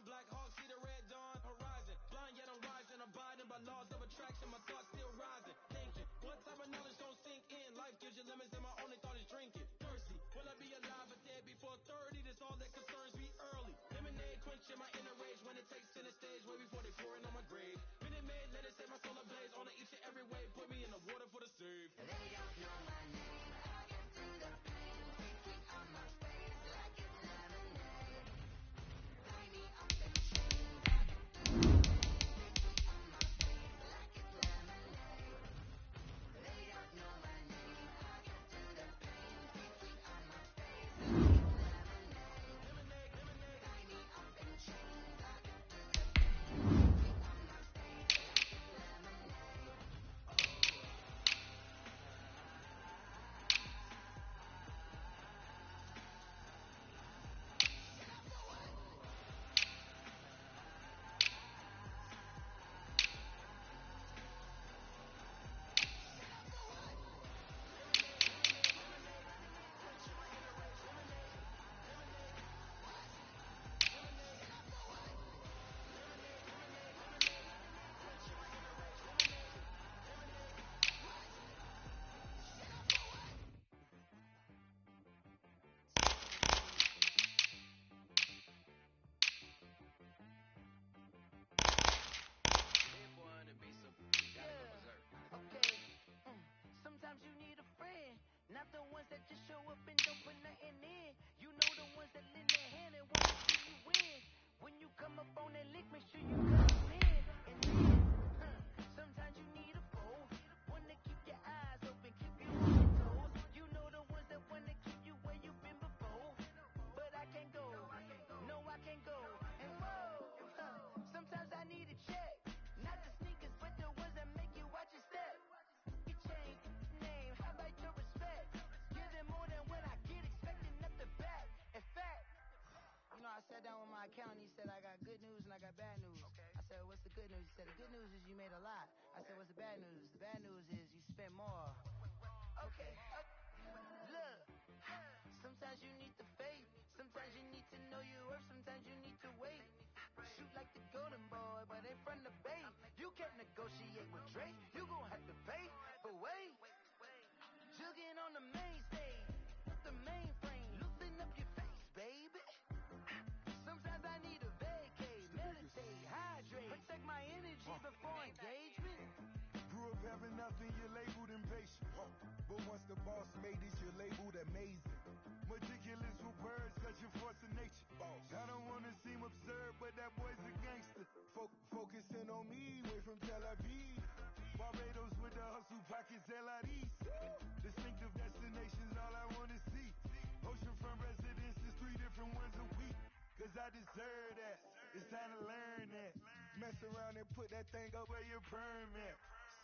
Black Hawk, see the red dawn horizon. Blind yet I'm rising, abiding by laws of attraction. My thoughts still rising, thinking. What type of knowledge don't sink in? Life gives you limits and my only thought is drinking. Thirsty, will I be alive or dead before 30? That's all that concerns me early. Lemonade quenching my inner rage when it takes center stage. Way before they pouring on my grave. Minute Maid, let it set my soul ablaze. On each and every way, put me in the water for the save. They don't know my name, I get through the pain. Thinking on my face like it's lemonade. Tie me up in chains, I get through the pain. Thinking on my face like it's lemonade. They don't know my name, I get through the pain. Thinking on my face like it's lemonade. Tie me up in chains, I get through the pain. Thinking on my face like it's lemonade. Sometimes you need a friend, not the ones that just show up and don't put nothing in. You know the ones that lend their hand and want to see you win. When you come up on that lick, make sure you cut them in. And then, sometimes you need a foe, one to keep your eyes open, keep you on your toes. You know the ones that want to keep you where you've been before. But I can't go, no I can't go. And whoa, sometimes I need a check, not the sneakers, but the ones that make you watch your step. You change name, how about your respect? Give them more than what I get, expecting nothing back. In fact, you know, I sat down with my accountant, he said I got good news and I got bad news. I said, what's the good news? He said, the good news is you made a lot. I said, what's the bad news? The bad news is you spent more. Okay, look, sometimes you need the faith, sometimes you need to know your worth, sometimes you need to wait. Shoot like the golden boy, but ain't from the bay. You can't negotiate with Drake, you gon' have to pay. But wait, jugging on the main stage, with the mainframe, loosen up your face, baby. Sometimes I need a vacate, meditate, hydrate, protect my energy before engagement. Grew up having nothing, you're labeled impatient. But once the boss made it, you're labeled amazing. Meticulous with words, cause you're force of nature. I don't wanna seem absurd, but that boy's a gangster. Focusing on me, way from Tel Aviv. Barbados with the hustle pockets, LIDs. Distinctive destinations, all I wanna see. Oceanfront residences, 3 different ones a week. Cause I deserve that, it's time to learn that. Mess around and put that thing up where your perm at.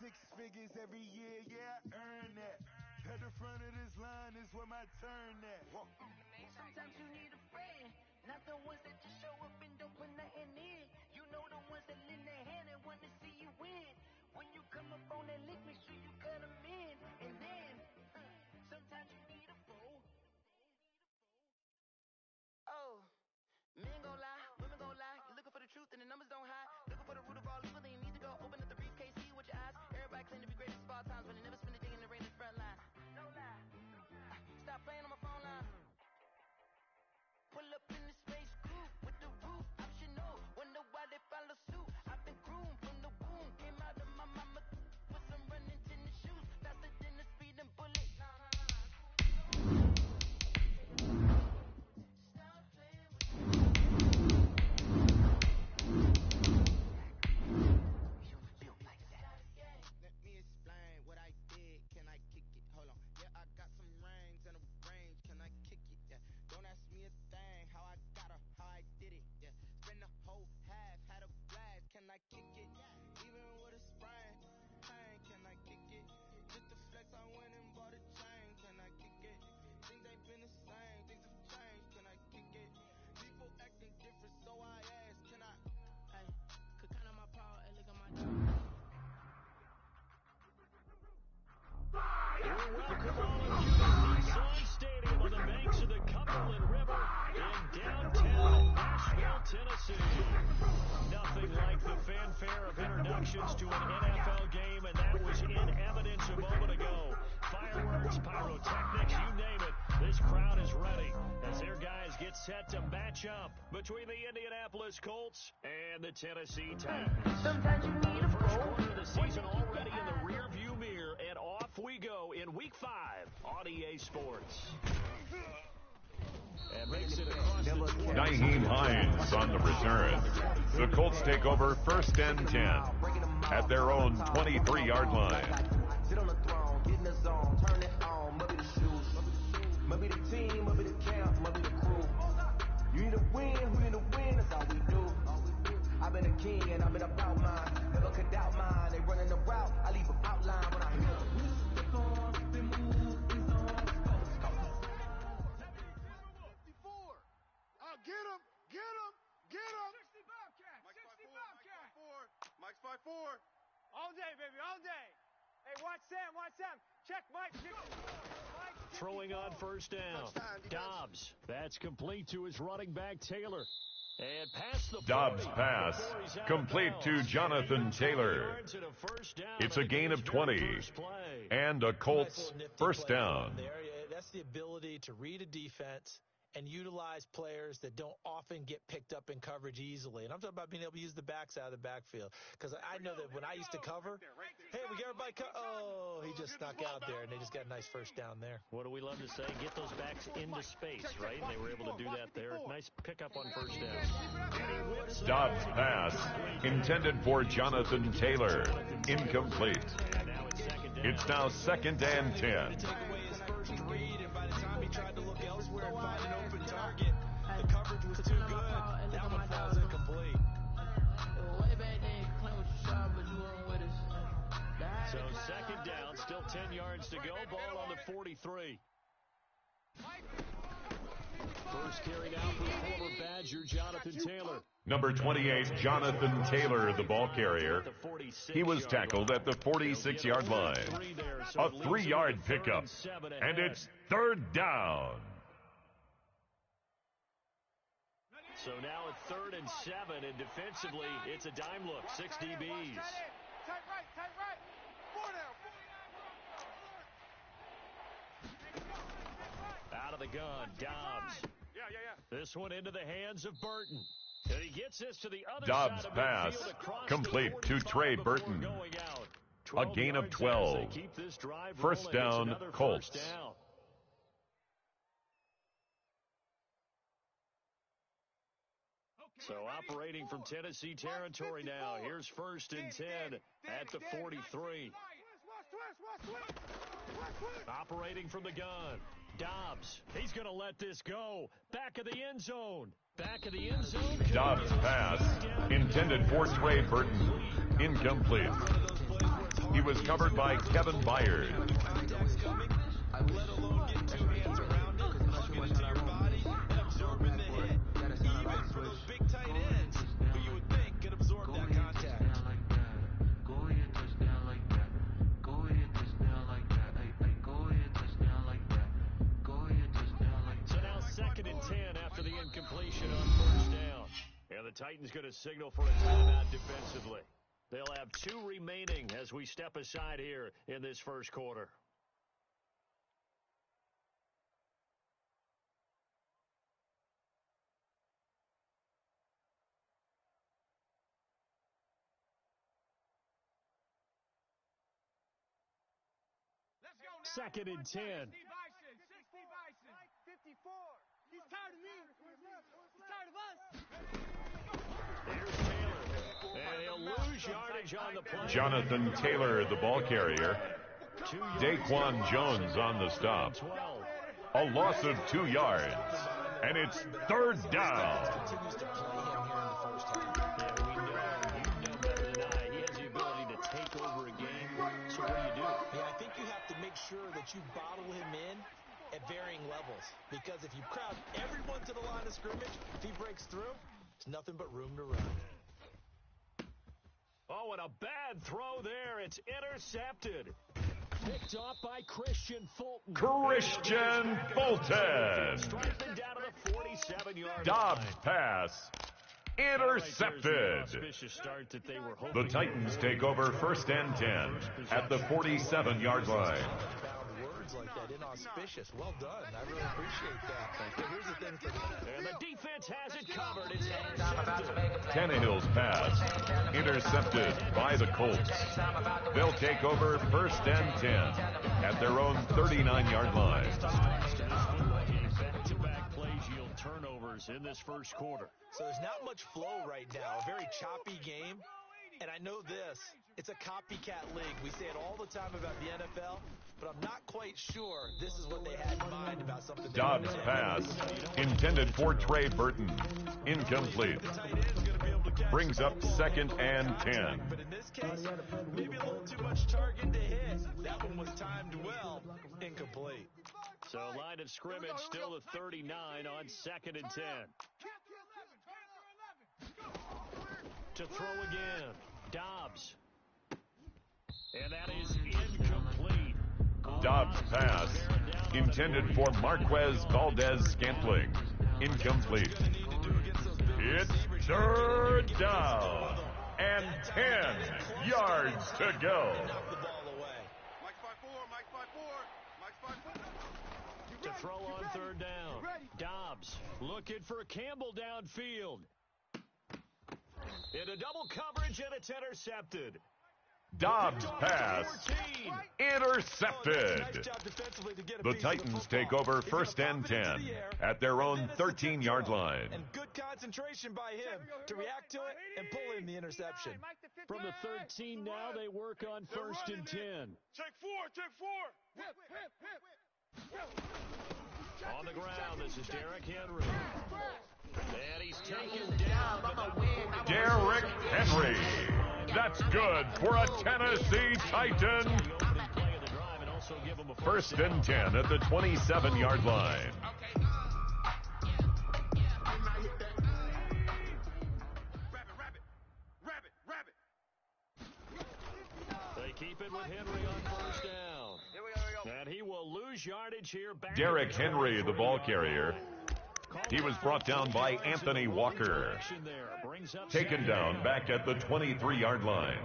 6 figures every year, yeah, I earn that. At the front of this line is where my turn at. Sometimes you need a friend, not the ones that just show up and don't put nothing in. You know the ones that lend their hand and want to see you win. When you come up on that lick, make sure you cut them in. And then, sometimes you need a foe. Oh, men gon' lie, women gon' lie. You're looking for the truth and the numbers don't hide. Looking for the root of all evil, then you need to go open up the briefcase, see with your eyes. Everybody claim to be greatest of all times, but they never spend a day in the rain in the front line. No lie. Stop playing on my phone line. Pull up in the space coupe with the roof optional. Wonder why they follow suit. I've been groomed from the womb. Came out of my mama with some running tennis shoes. Faster than the speeding bullet. Stop playing with me. You don't like that. Let me explain what I did. Can I kick it? Hold on. Yeah, I got some rings and a range. Can I kick it? Yeah. Don't ask me a thing. How I got her, how I did it. Yeah. Spend the whole half, had a blast. Can I kick it? Even with a sprain, pain. Can I kick it? Just the flex, I went and bought a chain. Can I kick it? Things ain't been the same. Things have changed. Can I kick it? People acting different, so I ask. Can I? Hey, could count on my power and look at my. We welcome all of you to Nissan Stadium on the banks of the Cumberland River in downtown Nashville, Tennessee. reference to an NFL game, and that was in evidence a moment ago. Fireworks, pyrotechnics, you name it. This crowd is ready as their guys get set to match up between the Indianapolis Colts and the Tennessee Titans. Sometimes you need a First fool. quarter of the season already in the rearview mirror, and off we go in Week 5 on EA Sports. And makes it across the 20. Nyheim Hines on the return. The Colts take over 1st and 10 at their own 23-yard line. Sit on the throne, get in the zone, turn it on, must be the shoes, must be the team, must be the camp, must be the crew. You need to win, who need to win, that's all we do. I've been a king and I've been about mine, never could doubt mine. They running the route, I leave them outline when I hear them. Get him! Get him! Get him! 60 Bobcat! 60 Bobcat! Mike's 5-4. All day, baby, all day. Hey, watch Sam, watch Sam. Check Mike. Throwing on 1st down. Dobbs. That's complete to his running back, Taylor. And past the Dobbs pass, complete to Jonathan Taylor. It's a gain of 20, and a Colts 1st down. That's the ability to read a defense and utilize players that don't often get picked up in coverage easily. And I'm talking about being able to use the backs out of the backfield. Because I know that when I used to cover, hey, we got everybody oh, he just snuck out there, and they just got a nice 1st down there. What do we love to say? Get those backs into space, right? And they were able to do that there. Nice pickup on 1st down. Dobbs pass, intended for Jonathan Taylor, incomplete. It's now 2nd and 10. To take away his first read, and by the time he tried to look elsewhere and find an open target, the coverage was too good. That one falls incomplete. So 2nd down, still 10 yards to go. Ball on the 43. First carry now for former Badger Jonathan Taylor. Number 28, Jonathan Taylor, the ball carrier. He was tackled at the 46-yard line. A 3-yard pickup, and it's 3rd down. So now it's 3rd and 7, and defensively, it's a dime look. 6 DBs. Tight right, tight right. 4 down. Out of the gun, Dobbs. This one into the hands of Burton. And he gets this to the other Dobbs side of pass, midfield across complete the to Trey 45 Burton. before going out. A gain of 12 yards as 12. they keep this drive 1st rolling. down, It's another Colts. 1st down. So operating from Tennessee territory now. Here's 1st and 10 at the 43. Operating from the gun. Dobbs. He's going to let this go. Back of the end zone. Back of the end zone. Dobbs pass, intended for Trey Burton, incomplete. He was covered by Kevin Byard. Let alone get 2 hands around it, hugging it to your body, and absorbing the hit. Even for those big tight ends, who you would think could absorb that contact. So now 2nd and 10 after the incompletion on 1st down. And the Titans going to signal for a timeout defensively. They'll have 2 remaining as we step aside here in this 1st quarter. Let's go now. 2nd and 10. 60 Bison. 54. He's tired of me. He's tired of us. Here's Taylor. And he'll lose yardage on the play. Jonathan Taylor, the ball carrier. Daquan Jones on the stop. 12. A loss of 2 yards, and it's 3rd down. Continues to play him here in the 1st half. Yeah, we know, you know better than I. He has the ability to take over a game. So what do? Yeah, I think you have to make sure that you bottle him in at varying levels. Because if you crowd everyone to the line of scrimmage, if he breaks through, there's nothing but room to run. Oh, and a bad throw there. It's intercepted. Picked off by Christian Fulton. Fulton. Striking down to the 47-yard Dobbs line. pass, intercepted. The Titans take over 1st and 10 at the 47-yard line. Words like that, inauspicious. Well done. I really appreciate that. Here's the thing for and the defense has it covered. It's intercepted. Tannehill's pass intercepted by the Colts. They'll take over 1st and 10 at their own 39-yard line. Back-to-back plays yield turnovers in this first quarter. So there's not much flow right now. A very choppy game. And I know this. It's a copycat league. We say it all the time about the NFL, but I'm not quite sure this is what they had in mind about something. Dobbs' pass intended for Trey Burton. Incomplete. Brings up 2nd and 10. But in this case, maybe a little too much target to hit. That one was timed well. Incomplete. So line of scrimmage still at 39 on 2nd and 10. To throw again. Dobbs. And that is incomplete. Dobbs' pass intended for Marquez Valdez-Scantling. Incomplete. It's 3rd down and 10 yards to go. To throw on 3rd down. Dobbs looking for Campbell downfield. In a double coverage, and it's intercepted. Dobbs' pass intercepted. The Titans take over 1st and 10 at their own 13-yard line. And good concentration by him to react to it and pull in the interception. From the 13 now, they work on 1st and 10. Check 4. On the ground, this is Derrick Henry. And he's taken down. Derrick Henry. That's good for a Tennessee Titan. 1st and 10 at the 27-yard line. They keep it with Henry on 1st down. And he will lose yardage here. Derrick Henry, the ball carrier. He was brought down by Anthony Walker. Taken down back at the 23-yard line.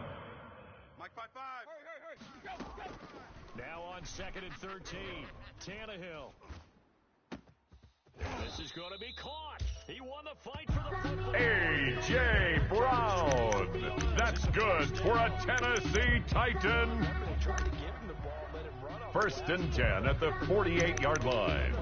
Now on 2nd and 13. Tannehill. This is going to be caught. He won the fight for the football. A.J. Brown. That's good for a Tennessee Titan. 1st and 10 at the 48-yard line.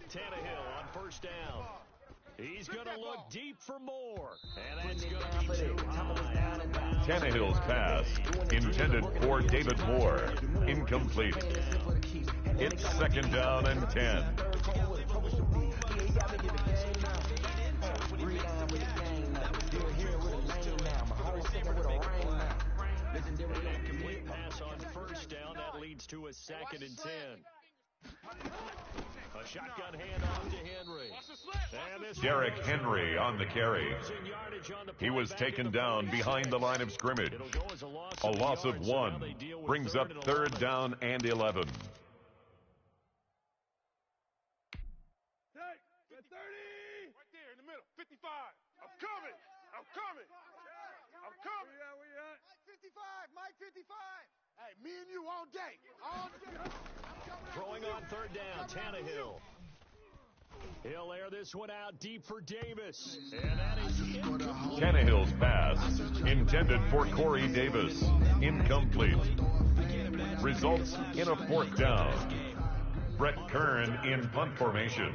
Tannehill on 1st down. He's going to look deep for more. And that's going to be too high. Tannehill's pass intended for David Moore. Incomplete. It's 2nd down and 10. Incomplete pass on 1st down. That leads to a 2nd and 10. A shotgun handoff to Henry. Derrick Henry on the carry. He was taken down behind the line of scrimmage. A loss of 1 brings up 3rd down and 11. 30! Right there in the middle. 55. I'm coming. I'm coming. I'm coming. Where you at? Mike 55. Hey, me and you all day. All day. Throwing on third down, Tannehill. He'll air this one out deep for Davis. And that is incomplete. Tannehill's pass, intended for Corey Davis, incomplete. Results in a fourth down. Brett Kern in punt formation.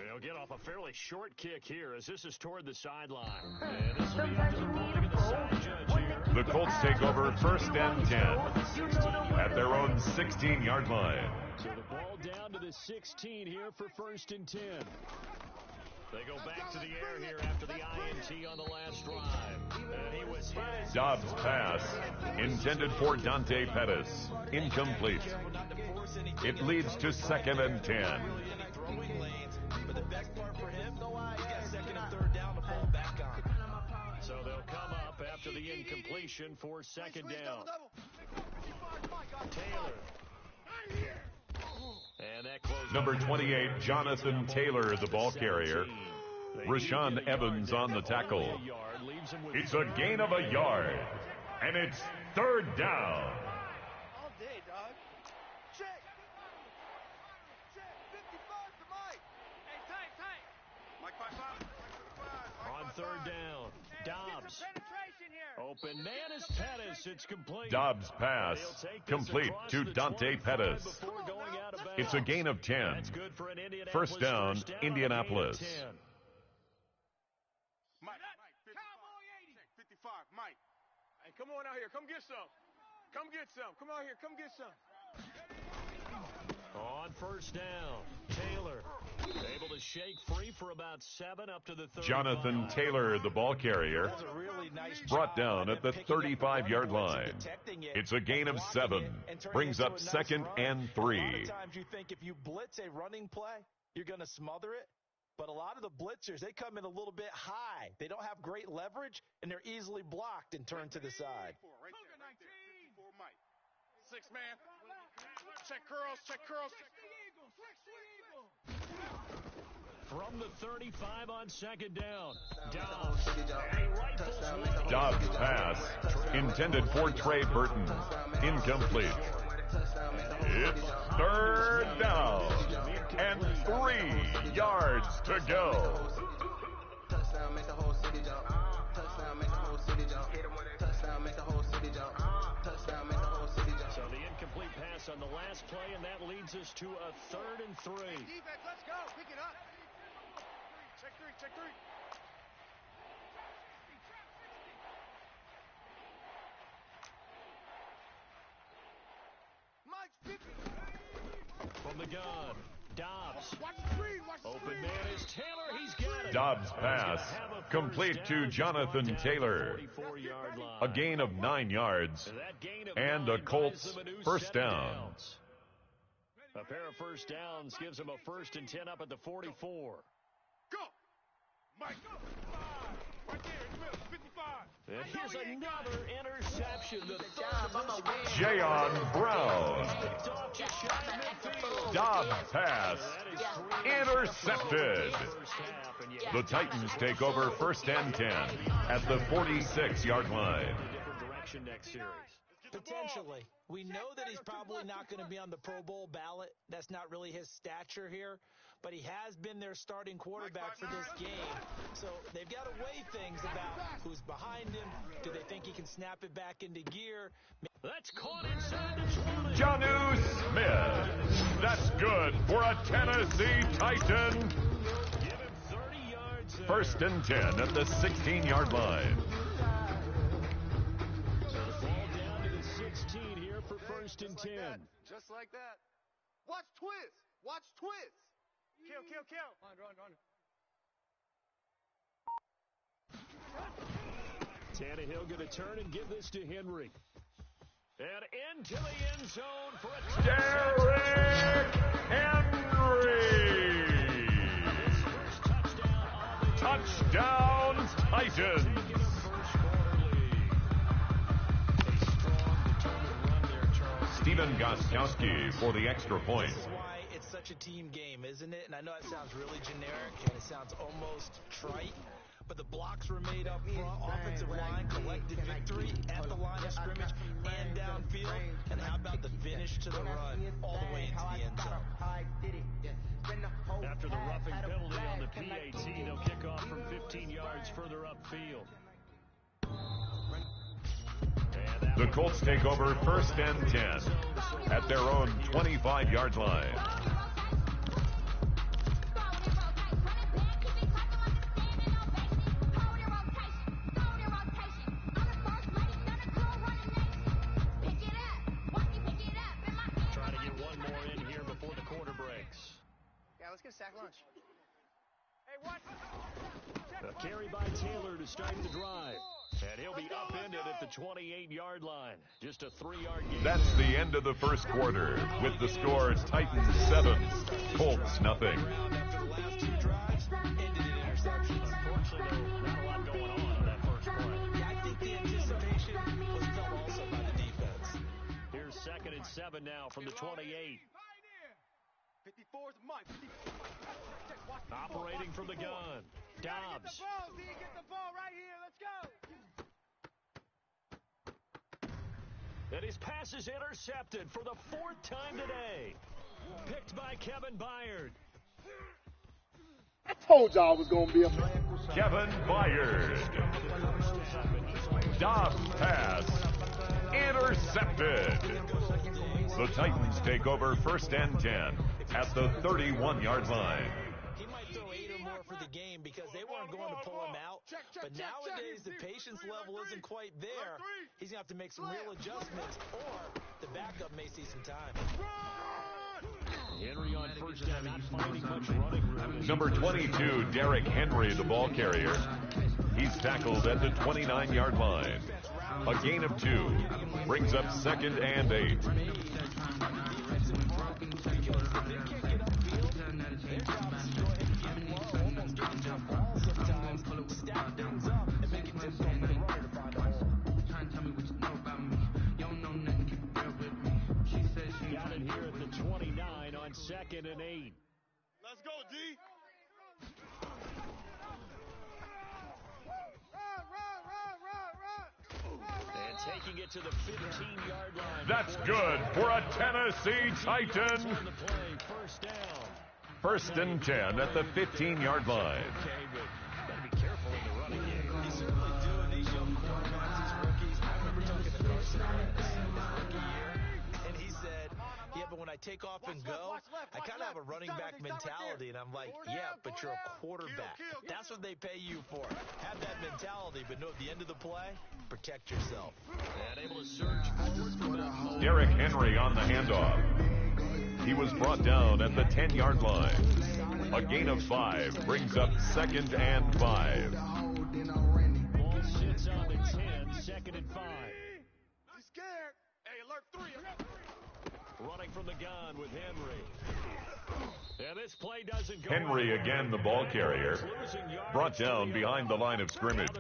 He'll get off a fairly short kick here as this is toward the sideline. And this will be after the ruling of the side judge here. The Colts take over first and 10 at their own 16-yard line. So the ball down to the 16 here for first and 10. They go back to the air here after the INT on the last drive. And he was hit. Dobbs' pass, intended for Dante Pettis, incomplete. It leads to second and 10. But the best part for him, he's got second and third down to fall back on. So they'll come up after the incompletion for second down. Taylor. And that closes. Number 28, Jonathan Taylor, the ball carrier. Rashawn Evans on the tackle. It's a gain of a yard. And it's third down. All day, dog. Check. 55 to Mike. Hey, tight. Mike 5-5. On third down, Dobbs. Penetration here. Open man is Pettis. It's complete. Dobbs' pass, complete to Dante Pettis. It's a gain of 10. First down, Indianapolis. Mike, 55. Mike. Hey, come on out here. Come get some. Come out here. Come get some. On first down, Taylor able to shake free for about 7 up to the 35. Jonathan Taylor, the ball carrier, brought down at the 35-yard line. It's a gain of 7. Brings up second and 3. A lot of times you think if you blitz a running play, you're going to smother it. But a lot of the blitzers, they come in a little bit high. They don't have great leverage, and they're easily blocked and turned to the side. Right there. 54 Mike. 6 man. Check curls. From the 35 on second down, Dobbs. And he rifles one. Dobbs' pass, intended for Trey Burton, incomplete. It's third down and 3 yards to go. Touchdown, make the whole city jump. Touchdown, make the whole city jump. Touchdown, make the whole city jump. Touchdown, make the whole city jump. So the incomplete pass on the last play, and that leads us to a third and 3. Defense, let's go. Pick it up. Check three. Mike's 50. From the gun, Dobbs. Open man is Taylor. He's got it. Dobbs' pass, complete to Jonathan Taylor. A gain of 9 yards and a Colts first down. A pair of first downs gives him a first and 10 up at the 44. Go. Mike, go. Right there in the middle, 55. And here's another interception. The third of this game. Jayon Brown. Picked off just shy of midfield. Dobbs' pass, intercepted. The Titans take over first and 10 at the 46-yard line. Different direction next series. Potentially. We know that he's probably not going to be on the Pro Bowl ballot. That's not really his stature here. But he has been their starting quarterback for this game. So they've got to weigh things about who's behind him. Do they think he can snap it back into gear? That's caught inside the 20. Jonnu Smith. That's good for a Tennessee Titan. Give him 30 yards there. First and 10 at the 16-yard line. So the ball down to the 16 here for first and 10. Just like that. Watch twist. Kill. Run. Tannehill going to turn and give this to Henry. And into the end zone for a Derrick Henry. Touchdown Titans. Steven Gostkowski for the extra point. This is why it's such a team game, isn't it? And I know it sounds really generic and it sounds almost trite, but the blocks were made up front, offensive line collected victory at the line of scrimmage and downfield. And how about the finish to the run all the way into the end zone? After the roughing penalty on the PAT, they'll kick off from 15 yards further upfield. The Colts take over 1st and 10 at their own 25-yard line. Trying to get one more in here before the quarter breaks. Yeah, let's get a sack lunch. Hey, what? A carry by Taylor to start the drive. And he'll be upended at the 28-yard line. Just a 3-yard gain. That's the end of the first quarter with the score Titans 7, Colts nothing. After the last 2 drives, ended in interceptions. Unfortunately, though, not a lot going on that first play. Yeah, I think the anticipation was felt also by the defense. Here's 2nd and 7 now from the 28. 54's Mike. Operating from the gun. Dobbs. Get the ball, Z. Get the ball right here. Let's go. And his pass is intercepted for the 4th time today. Picked by Kevin Byard. I told y'all it was going to be a... Kevin Byard. Dobbs pass. Intercepted. The Titans take over 1st and 10 at the 31-yard line. He might throw 8 or more for the game because they weren't going to pull him out. But nowadays, the patience level isn't quite there. He's going to have to make some real adjustments, or the backup may see some time. Henry on 1st down, not finding much running room. Number 22, Derrick Henry, the ball carrier. He's tackled at the 29-yard line. A gain of 2 brings up 2nd and 8. Got it here at the 29 on 2nd and 8. Let's go, D. And taking it to the 15-yard line. That's good for a Tennessee Titan. On the play, 1st down. 1st and 10 at the 15-yard line. Okay, but got to be careful in the running game. You certainly do, and these young quarterbacks, these rookies. I remember talking to Carson Wentz his rookie year, and he said, yeah, but when I take off and go, I kind of have a running back mentality, and I'm like, yeah, but you're a quarterback. That's what they pay you for. Have that mentality, but know at the end of the play, protect yourself. And able to surge forward. Derrick Henry on the handoff. He was brought down at the 10-yard line. A gain of 5 brings up 2nd and 5. Ball sits on the 10, 2nd and 5. He's scared. Hey, alert 3. Running from the gun with Henry. And this play doesn't go. Henry again, the ball carrier, brought down behind the line of scrimmage.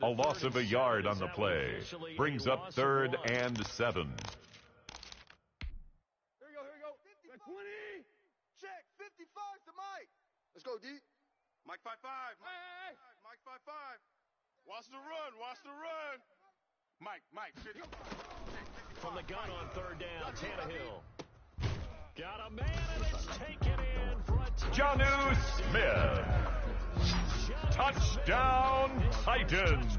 A loss of a yard on the play brings up 3rd and 7. Here we go. 20. Check. 55 to Mike. Let's go, D. Mike 5-5. Hey. Mike 5-5. Watch the run. Mike. 50. From the gun on 3rd down, Tannehill. Got a man and it's taken in for a Jonnu Smith. Touchdown, Titans.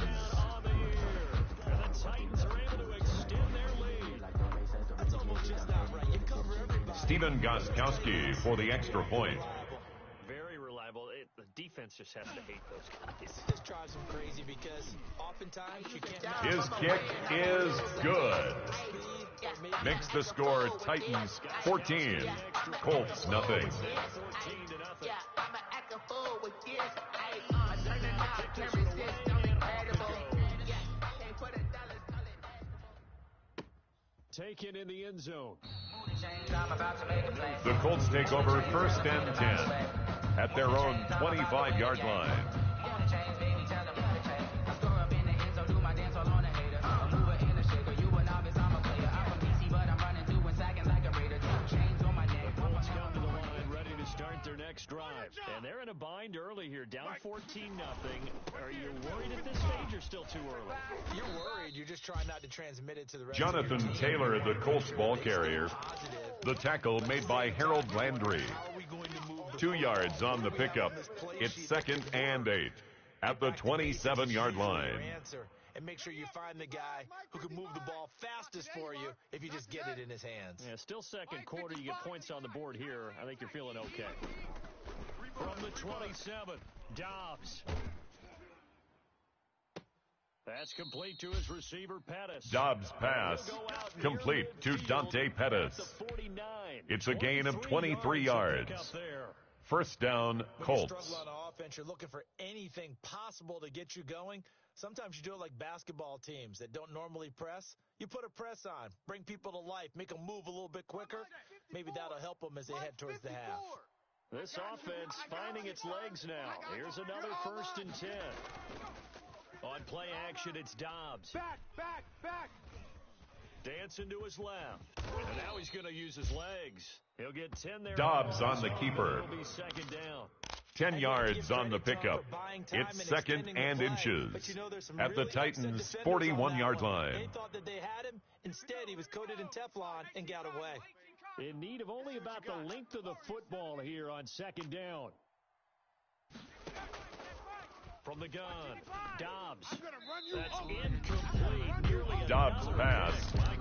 on the year. And the Titans are able to extend their lead. That's almost just not right. You cover everybody. Steven Gostkowski for the extra point. Very reliable. The defense just has to hate those guys. This drives them crazy because oftentimes you can't... His kick is good. Makes the score Titans 14, Colts nothing. 14 to nothing. Taken in the end zone. The Colts take over 1st and 10 at their own 25-yard line. a bind early here, down 14-0. Are you worried at this stage or still too early? You're worried. You're just trying not to transmit it to the rest Jonathan of your team. Taylor, the Colts ball carrier. The tackle made by Harold Landry. 2 yards on the pickup. It's 2nd and 8 at the 27-yard line. And make sure you find the guy who can move the ball fastest for you if you just get it in his hands. Yeah, still second quarter. You get points on the board here. I think you're feeling okay. From the 27, Dobbs. That's complete to his receiver, Pettis. Dobbs pass complete to Dante Pettis. It's a gain of 23 yards. First down, Colts. When you struggle on offense, you're looking for anything possible to get you going. Sometimes you do it like basketball teams that don't normally press. You put a press on, bring people to life, make them move a little bit quicker. Maybe that'll help them as they head towards the half. This offense finding its legs now. Here's another 1st and 10. On play action, it's Dobbs. Back. Dancing to his left. And now he's going to use his legs. He'll get 10 there. Dobbs on the keeper. It'll be 2nd down. 10 yards on the pickup. It's 2nd and inches at the Titans' 41-yard line. They thought that they had him. Instead, he was coated in Teflon and got away. In need of only about the length of the football here on 2nd down. From the gun, Dobbs. That's incomplete. Dobbs pass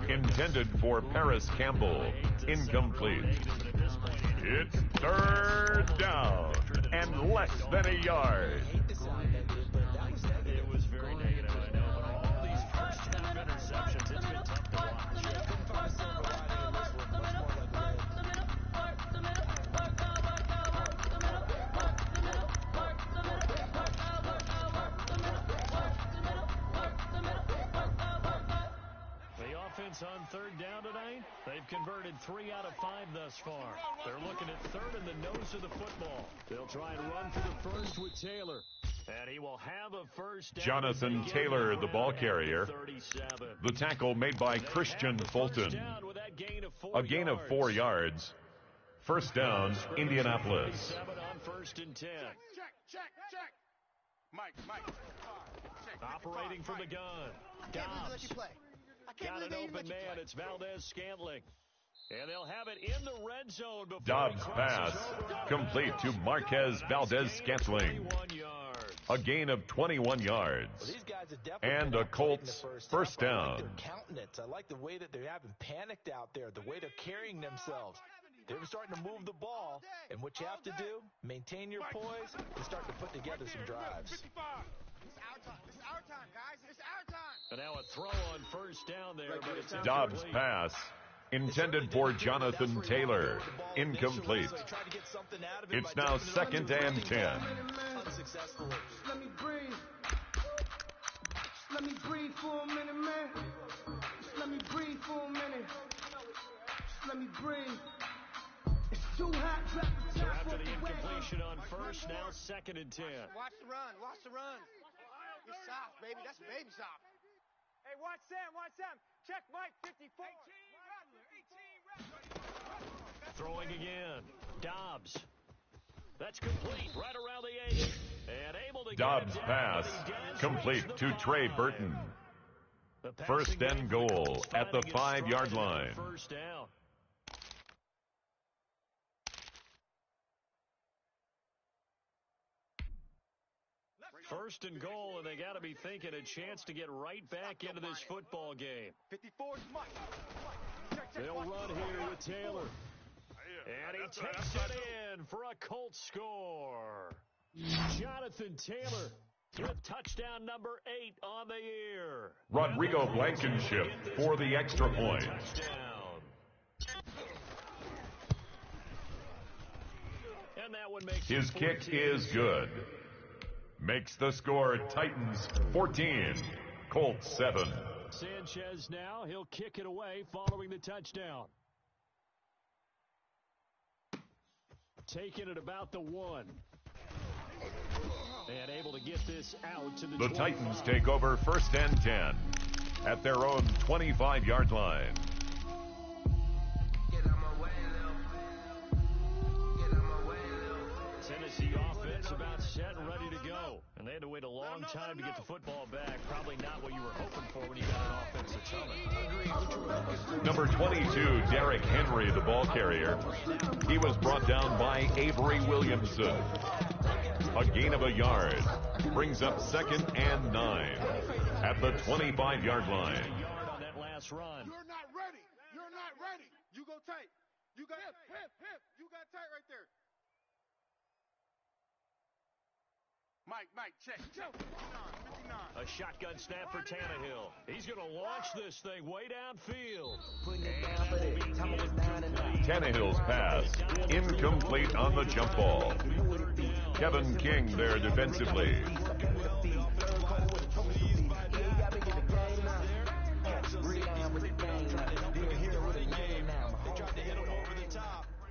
intended for Paris Campbell. Incomplete. It's 3rd down and less than a yard. It was very negative, I know, but all these first half interceptions, it's been tough to watch. On 3rd down tonight, they've converted 3 out of 5 thus far. They're looking at 3rd in the nose of the football. They'll try and run for the first with Taylor. And he will have a first down. Jonathan Taylor, the ball carrier. 37. The tackle made by Christian Fulton. A gain of 4 yards. First down, Indianapolis. 7 on 1st and 10. Check. Mike. Operating from the gun. Dobbs. Got an open man. It's Valdez-Scantling. And they'll have it in the red zone before Dobbs pass complete to Marquez Valdez-Scantling. A gain of 21 yards. And a Colts first down. Their countenance. I like the way that they haven't panicked out there, the way they're carrying themselves. They're starting to move the ball, and what you have to do, maintain your poise and start to put together some drives. It's our time, guys. It's our time. And now a throw on first down there, but it's Dobbs pass intended for Jonathan Taylor. Incomplete. It's now 2nd and 10. Unsuccessfully. Let me breathe. Let me breathe for a minute, man. Just let me breathe for a minute. Just let me breathe. It's too hot. So after the incompletion on first, now 2nd and 10. Watch the run. You're soft, baby. That's baby soft. Hey, watch Sam. Check Mike, 54. 18 Throwing again. Dobbs. That's complete right around the 8. And able to Dobbs get it pass down, complete to Trey Burton. First and goal at the 5-yard line. First down. First and goal, and they got to be thinking a chance to get right back into this football game. 54 is Mike. They'll run here with Taylor. And he takes it in for a Colts score. Jonathan Taylor with touchdown number 8 on the year. Rodrigo Blankenship for the extra point. And that one makes His kick is good. Makes the score Titans 14, Colts 7. Sanchez now, he'll kick it away following the touchdown. Taking it about the 1. And able to get this out to the 20. Titans take over 1st and 10 at their own 25-yard line. Tennessee offense It's about set and ready to go. And they had to wait a long time to get the football back. Probably not what you were hoping for when you got an offense that's humming. Number 22, Derrick Henry, the ball carrier. He was brought down by Avery Williamson. A gain of a yard. Brings up 2nd and 9 at the 25-yard line. Yard on that last run. You're not ready. You're not ready. You go tight. You got hip. You got tight right there. Mike, check. 59. A shotgun snap for Tannehill. He's going to launch this thing way downfield. Tannehill's pass incomplete on the jump ball. Kevin King there defensively.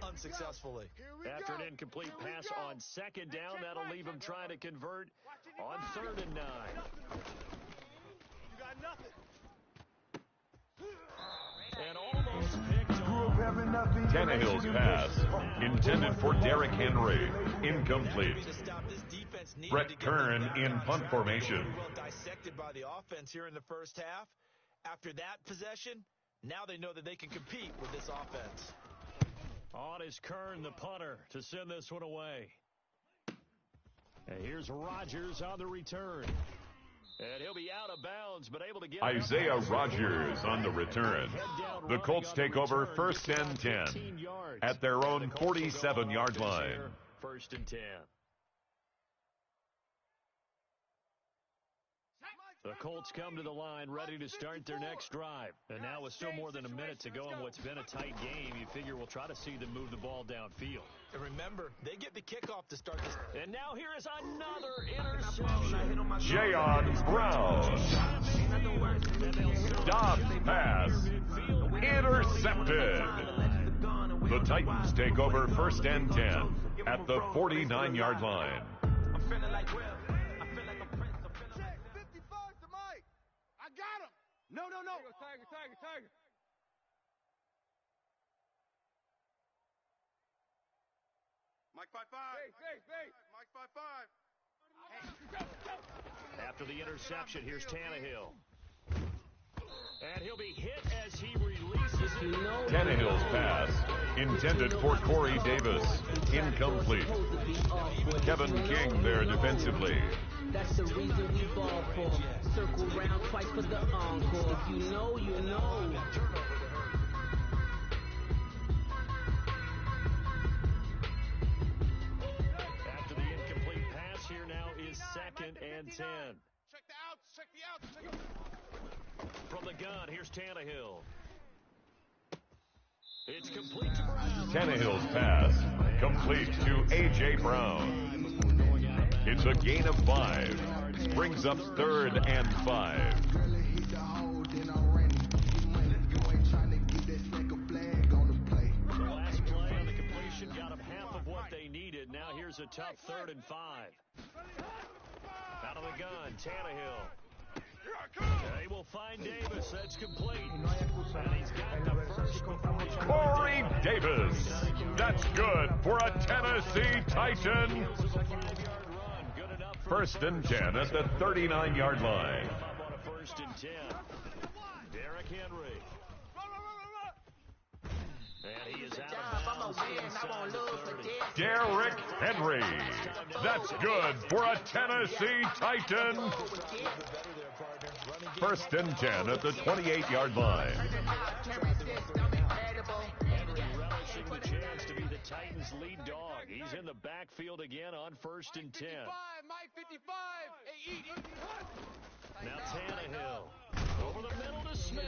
Unsuccessfully. After an incomplete pass on 2nd down, that'll leave him trying to convert on 3rd and 9. You got nothing. And almost picked off. Tannehill's pass intended for Derrick Henry. Incomplete. Brett Kern in punt formation. Well dissected by the offense here in the first half. After that possession, now they know that they can compete with this offense. On is Kern, the punter, to send this one away. And here's Rodgers on the return. And he'll be out of bounds, but able to get Isaiah Rodgers on the return. The Colts take over 1st and 10 at their own 47-yard line. 1st and 10. The Colts come to the line ready to start their next drive. And now with still more than a minute to go in what's been a tight game, you figure we'll try to see them move the ball downfield. And remember, they get the kickoff to start this. And now here is another interception. Jayon Brown. Dobbs pass. Intercepted. The Titans take over 1st and 10 at the 49-yard line. I'm feeling like Will. I feel like a prince. Check 55 to Mike. I got him. No. Tiger. Mike 5-5. Mike 5-5. After the interception, here's Tannehill. And he'll be hit as he releases it. Tannehill's pass intended for Corey Davis. Incomplete. Kevin King there defensively. That's the reason we ball for. Circle round twice for the encore. If you know, you know. After the incomplete pass, here now is 2nd and 10. Check the outs. From the gun, here's Tannehill. It's complete to Brown. Tannehill's pass complete to A.J. Brown. It's a gain of 5. Brings up 3rd and 5. The last play on the completion got them half of what they needed. Now here's a tough 3rd and 5. Out of the gun, Tannehill. They will find Davis. That's complete. And he's got the first. Corey Davis. That's good for a Tennessee Titan. 1st and 10 at the 39-yard line. On a 1st and 10. Derrick Henry. And he is out of bounds. Derrick Henry. That's good for a Tennessee Titan. 1st and 10 at the 28-yard line. Henry relishing the chance to be the Titans' lead dog. He's in the backfield again on 1st and 10. Mike 55. Hey, eat. Now Tannehill. Over the middle to Smith.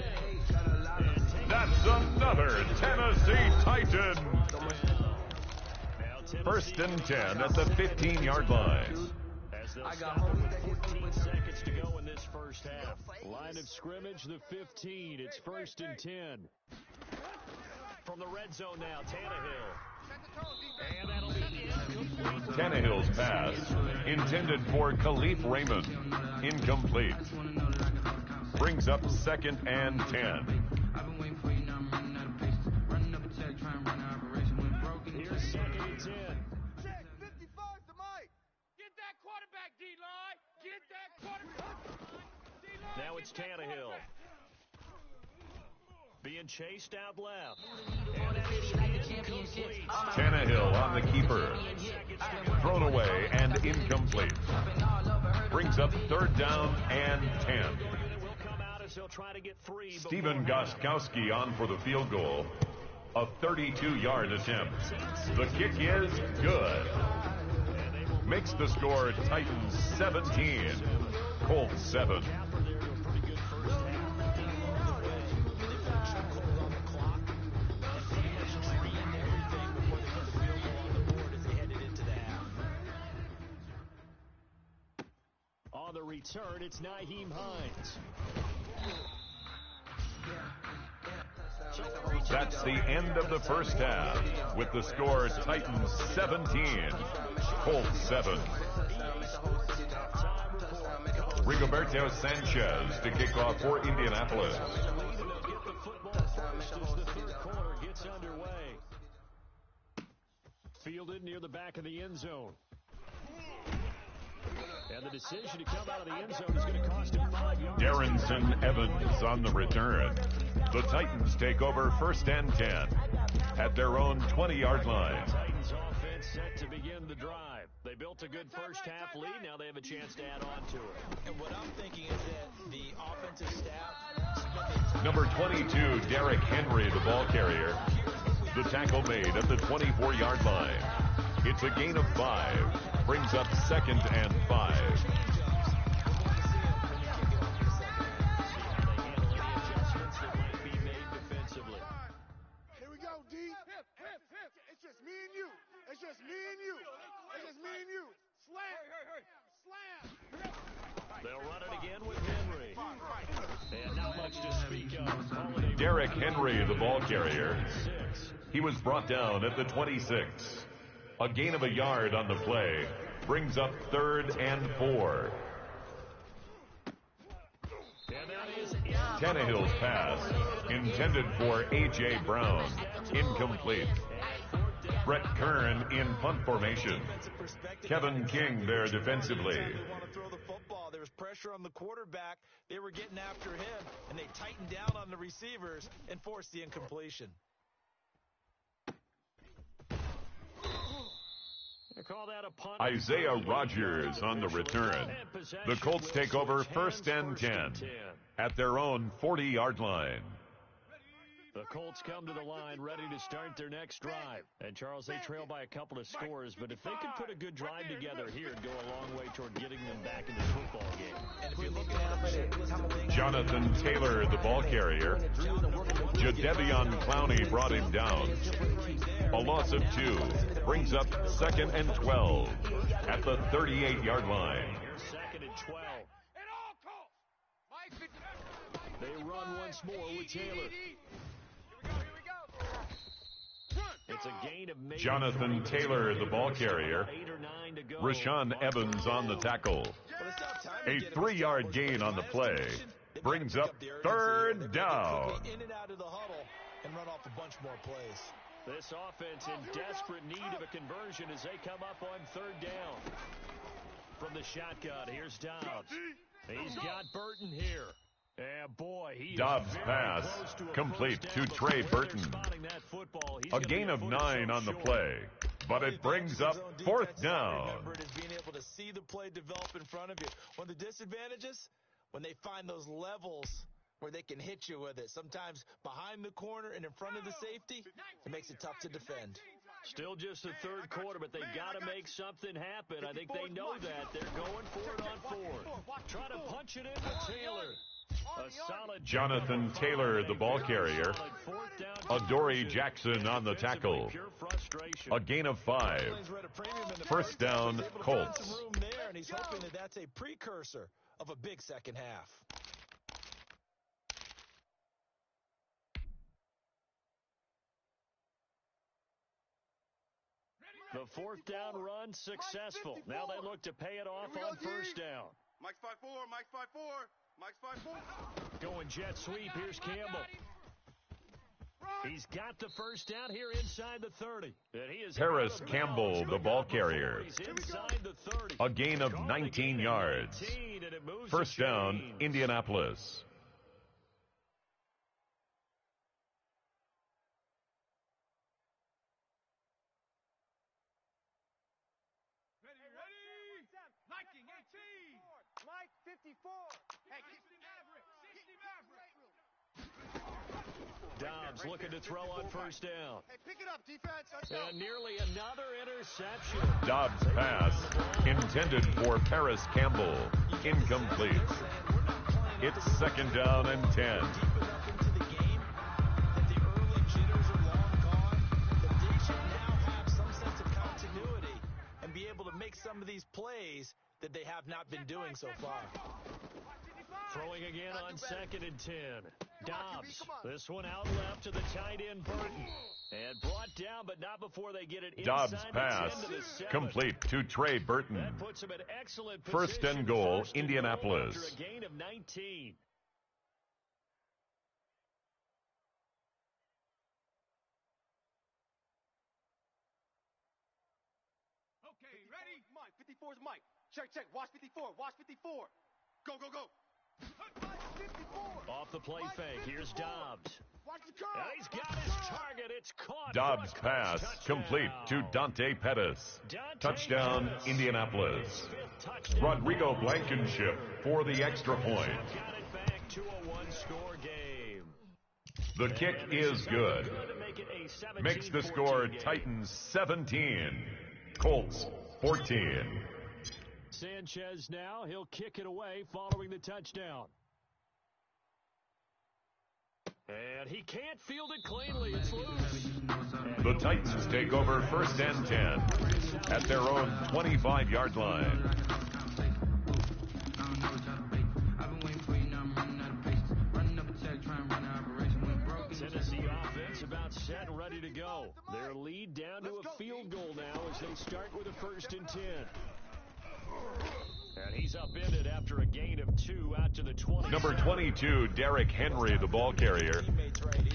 That's another Tennessee Titan. 1st and 10 at the 15-yard line. As they'll stop it with 14 seconds to go in this first half. Line of scrimmage, the 15. It's 1st and 10. From the red zone now, Tannehill. And that'll be incomplete. Tannehill's pass intended for Khalif Raymond. Incomplete. Brings up 2nd and 10. Here's 2nd and 10. Check 55 to Mike. Now it's Tannehill. Being chased out left. Tannehill on the keeper. Thrown away and incomplete. Brings up third down and 10. Steven Gostkowski on for the field goal. A 32-yard attempt. The kick is good. Makes the score Titans 17, Colts 7. On the return, it's Nyheim Hines. That's the end of the first half, with the score Titans 17, Colts 7. Rigoberto Sanchez to kick off for Indianapolis. Get the football first as the third quarter gets underway. Fielded near the back of the end zone. And the decision to come out of the end zone is going to cost him 5 yards. Darrenson Evans on the return. The Titans take over first and 10 at their own 20-yard line. Titans offense set to begin the drive. They built a good first half lead. Now they have a chance to add on to it. And what I'm thinking is that the offensive staff... Number 22, Derrick Henry, the ball carrier. The tackle made at the 24-yard line. It's a gain of 5. Brings up second and 5. Here we go, D. It's just me and you. It's just me and you. It's just me and you. Slam. Slam. They'll run it again with Henry. And not much to speak of. Derrick Henry, the ball carrier. He was brought down at the 26. A gain of a yard on the play. Brings up third and 4. Tannehill's pass, intended for A.J. Brown, incomplete. Brett Kern in punt formation. Kevin King there defensively. They want to throw the football. There was pressure on the quarterback. They were getting after him, and they tightened down on the receivers and forced the incompletion. Call that a punt. Isaiah Rodgers on the return. The Colts take over first and 10 at their own 40-yard line. The Colts come to the line ready to start their next drive. And, Charles, they trail by a couple of scores, but if they could put a good drive together here, it'd go a long way toward getting them back in the football game. And if you're looking at Jonathan Taylor, the ball carrier. Jadeveon Clowney brought him down. A loss of 2 brings up second and 12 at the 38-yard line. Second and 12. They run once more with Taylor. It's a gain of maybe Jonathan Taylor, the ball carrier. Rashaan Evans on the tackle. A 3-yard gain on the play. Brings up third down. In and out of the huddle and run off a bunch more plays. This offense in desperate need of a conversion as they come up on third down. From the shotgun, here's Dobbs. He's got Burton here. Yeah, boy, he Dobbs' pass complete to Trey Burton. A gain of 9 on the play, but it brings up fourth down. Remember, it is being able to see the play develop in front of you. One of the disadvantages, when they find those levels where they can hit you with it. Sometimes behind the corner and in front of the safety, it makes it tough to defend. Still just the third quarter, but they got to make something happen. I think they know that. They're going for it on fourth. Try to punch it in with Taylor. Jonathan Taylor, the ball carrier. Adoree Jackson on the tackle. A gain of 5. First down, Colts. And he's hoping that that's a precursor of a big second half. The fourth down run successful. Now they look to pay it off on first down. Mike's 5-4, Mike's 5-4. Mike's 5-4. Going jet sweep. Here's Campbell. He's got the first down here inside the 30. And he is Harris Campbell, the ball carrier. Inside the 30. A gain of 19 yards. And it First down, Indianapolis. Liking 18. Mike 54. Hey, 60 Maverick. 60 Maverick. Dobbs looking to throw on first down. Hey, pick it up, defense. And nearly another interception. Dobbs' pass, intended for Paris Campbell, incomplete. It's second down and 10. Be able to make some of these plays that they have not been doing so far. Throwing again on second and 10. Dobbs, this one out left to the tight end Burton. And brought down, but not before they get it inside. Dobbs' pass, complete to Trey Burton. That puts him in excellent First position. and goal, First and Indianapolis. goal after a gain of 19. Okay, ready? Mike, 54 is Mike. Check, check. Watch 54. Watch 54. Go, go, go. 54. Off the play Mike, fake. 54. Here's Dobbs. Watch the curve. And he's got his target. It's caught. Dobbs' for a pass, touchdown. complete to Dante Pettis. Dante Touchdown, Pettis. Indianapolis. Fifth touchdown. Rodrigo Blankenship for the extra point. Got it back to a one-score game. The kick is good. To make it a 17-14 Makes the score game. Titans 17, Colts 14. Sanchez now, he'll kick it away following the touchdown. And he can't field it cleanly. It's loose. The Titans take over first and 10 at their own 25-yard line. Tennessee offense about set and ready to go. Their lead down to a field goal now as they start with a first and 10. And he's upended after a gain of 2 out to the 20. Number 22, Derrick Henry, the ball carrier.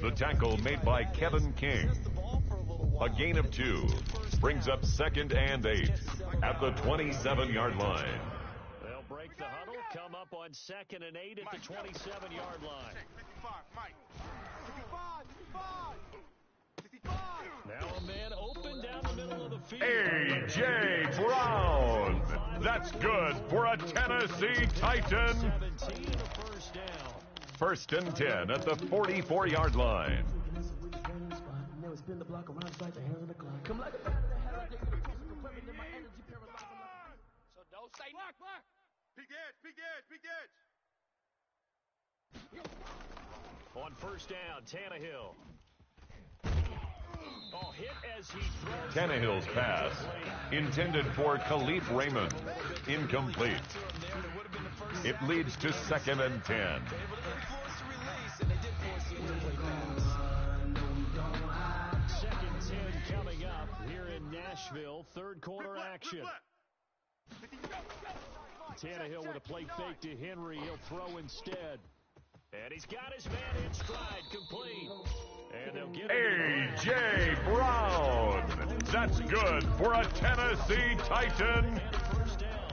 The tackle made by Kevin King. A gain of 2 brings up second and 8 at the 27-yard line. They'll break the huddle, come up on second and 8 at the 27-yard line. 55, Mike. 55, 55. 55. Now a man open down the middle of the field. A.J. Brown. That's good for a Tennessee Titan. 17 the first down. First and 10 at the 44-yard line. So don't say block. Big edge. On first down, Tannehill. Oh, hit as he throws. Tannehill's pass, intended for Khalif Raymond, incomplete. It leads to second and 10. Second 10 coming up here in Nashville. Third quarter action. Tannehill with a play fake to Henry. He'll throw instead. And he's got his man in stride, complete. And they'll get A.J. Brown. That's good for a Tennessee Titan. First down.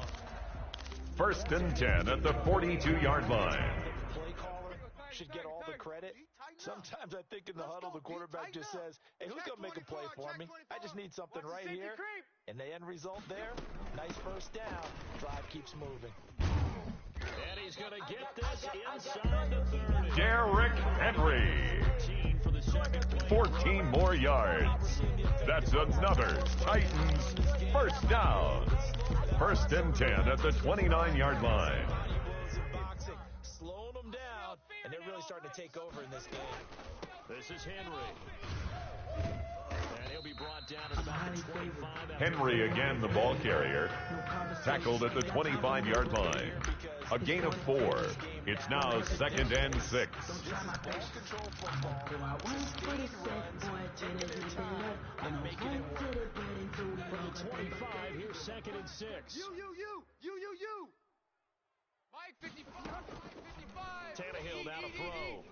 First and 10 at the 42-yard line. The play caller should get all the credit. Sometimes I think in the huddle, the quarterback just says, hey, who's going to make a play for me? I just need something right here. And the end result there, nice first down. Drive keeps moving. And he's going to get this inside the 30. Derrick Henry. 14 more yards. That's another Titans first down. First and 10 at the 29-yard line. Slowing them down, and they're really starting to take over in this game. This is Henry. And he'll be brought down at about the 25. Henry again, the ball carrier. Tackled at the 25-yard line. A gain of 4. It's now second and 6. And making it work. From the 25, here's second and 6. You. Mike 55. Tannehill now to throw.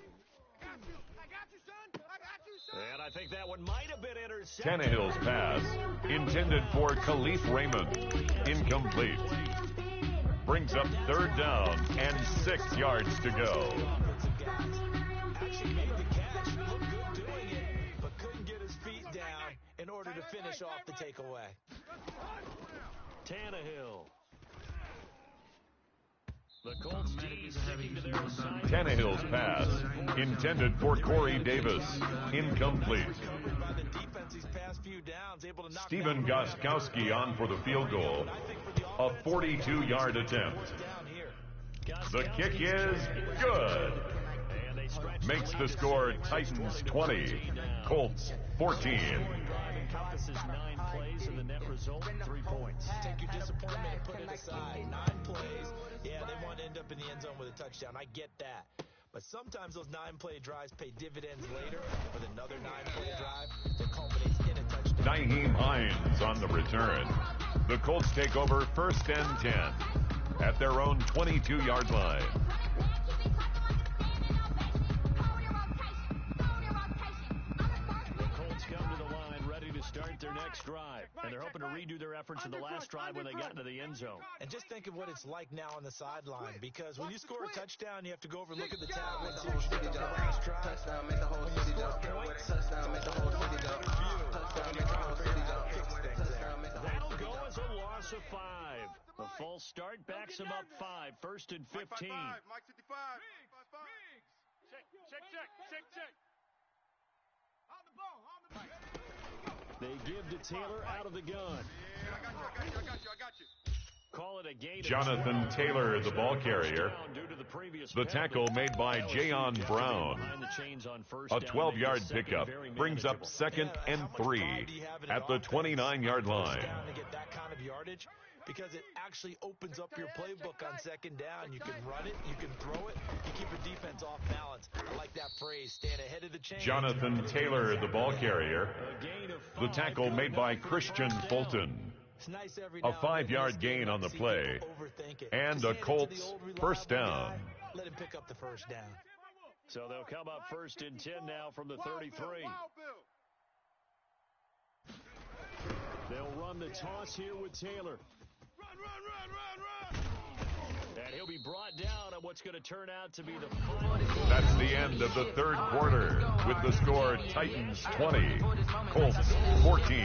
I got you, son. And I think that one might have been intercepted. Tannehill's pass, intended for Khalif Raymond, incomplete. brings up third down and 6 yards to go. Actually made the catch, looked good doing it, but couldn't get his feet down in order to finish off the takeaway. Tannehill. The Colts D sticking to their assignment. Tannehill's pass, intended for Corey Davis, incomplete. Stephen Gostkowski on for the field goal, a 42-yard attempt. The kick is good. Makes the score Titans 20, Colts 14. Encompasses 9 plays and the net result 3 points. Take your disappointment and put it aside. 9 plays. Yeah, they want to end up in the end zone with a touchdown. I get that. But sometimes those 9-play drives pay dividends later with another 9-play drive that culminates in a touchdown. Nyheim Hines on the return. The Colts take over first and 10 at their own 22-yard line. Start their next drive, and they're hoping to redo their efforts in the last drive when they got into the end zone. And just think of what it's like now on the sideline, because when you score a touchdown, you have to go over and look at the tablet. See what you did on the last drive. Touchdown, make the whole city jump. Touchdown, make the whole city jump. That'll go as a loss of 5. The false start backs them up 5, first and 15. Mike 55. Check. On the ball. They give to Taylor out of the gun. I got you. Call it a gain. Jonathan Taylor, the ball carrier. The tackle made by Jayon Brown. A 12-yard pickup brings up second and 3 at the 29-yard line. To get that kind of yardage, because it actually opens up your playbook on second down. You can run it, you can throw it, you keep a defense off balance. I like that phrase, staying ahead of the chain. Jonathan Taylor, the ball carrier. The tackle made by Christian Fulton. A 5-yard gain on the play, and a Colts first down. Let him pick up the first down. So they'll come up first and 10 now from the 33. They'll run the toss here with Taylor. Run. And he'll be brought down on what's going to turn out to be the final. That's the end of the third quarter, with the score Titans 20, Colts 14.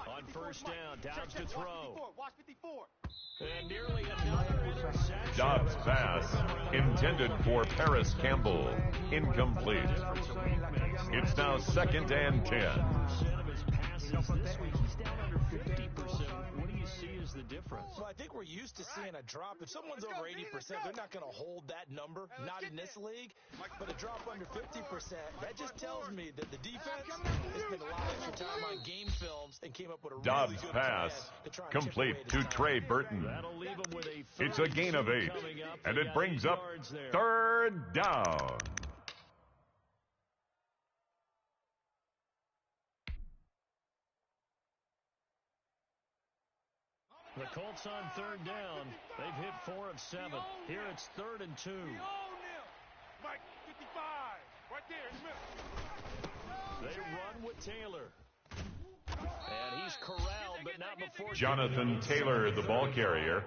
On first down, Dobbs to throw. Watch 54. And nearly another interception. Dobbs' pass, intended for Paris Campbell, incomplete. It's now second and 10. Of his passes this week, he's down under 50%. What do you see as the difference? Well, I think we're used to seeing a drop. If someone's over 80%, they're not going to hold that number, not in this league. But a drop under 50%, that just tells me that the defense has spent a lot of extra time on game films and came up with a really Dobbs' good pass, plan to try and complete chip to away the Trey Burton. That'll leave him with a It's a gain of 8, and it brings up third down. The Colts on third down. They've hit 4 of 7. Here it's 3rd and 2. Mike 55. Right there in the middle. They run with Taylor. And he's corralled, but not before. Jonathan Taylor, the ball carrier.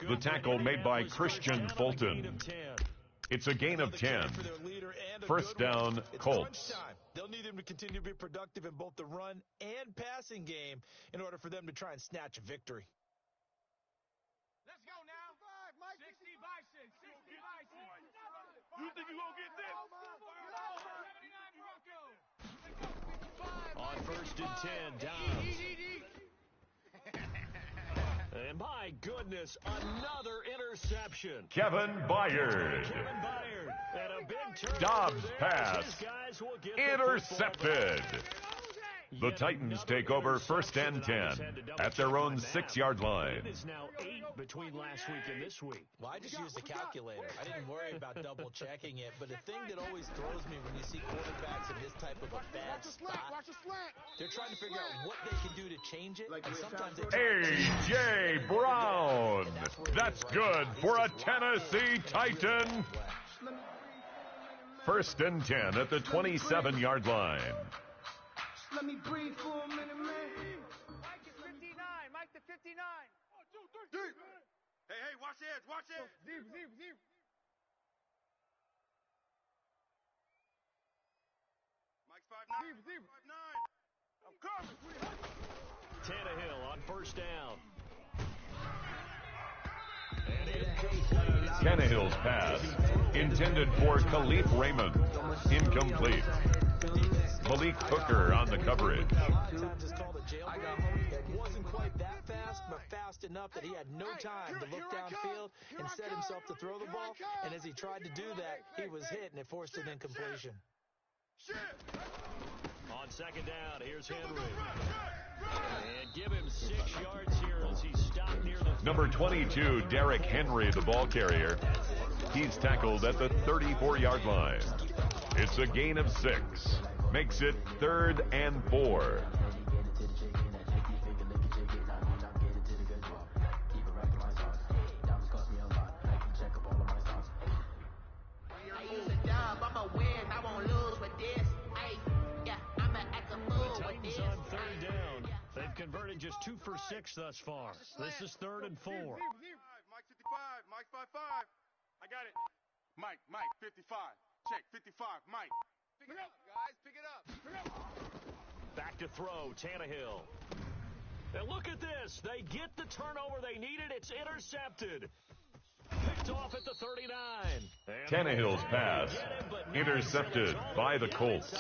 The tackle made by Christian Fulton. It's a gain of 10. First down, Colts. They'll need him to continue to be productive in both the run and passing game in order for them to try and snatch a victory. Let's go now. 60 Bison. You think you're going to get this? On first and 10, Dobbs. And my goodness, another interception. Kevin Byard. And a big turn. Dobbs' pass. Intercepted. The Titans take over first and 10 at their own 6-yard line. It is now 8 between last week and this week. Well, I just used the calculator. I didn't worry about double checking it, but the thing that always throws me when you see quarterbacks in this type of a bad spot, They're trying to figure out what they can do to change it, and sometimes they A.J. Brown. That's good for a Tennessee Titan. First and 10 at the 27-yard line. Let me breathe for a minute, man. Mike is 59. Mike to 59. 1, 2, 3. Deep. Hey, watch the edge. Watch the edge. Deep. Mike's 5'9". Deep. 5'9". I'm coming. Tannehill on first down. Tannehill's pass, intended for Khalif Raymond, incomplete. Malik Hooker on the coverage. Sometimes it's called a jailbreak. Wasn't quite that fast, but fast enough that he had no time to look downfield and set himself to throw the ball. And as he tried to do that, he was hit, and it forced an incompletion. On second down, here's Henry. And give him 6 yards here as he stopped near the... Number 22, Derrick Henry, the ball carrier. He's tackled at the 34-yard line. It's a gain of 6. Makes it 3rd and 4. Converted just 2 for 6 thus far. This is 3rd and 4. Mike 55. Mike 5'5". I got it. Mike 55. Check 55. Mike. Pick it up, guys. Pick it up. Back to throw, Tannehill. And look at this. They get the turnover they needed. It's intercepted. Picked off at the 39. Tannehill's pass intercepted by the Colts.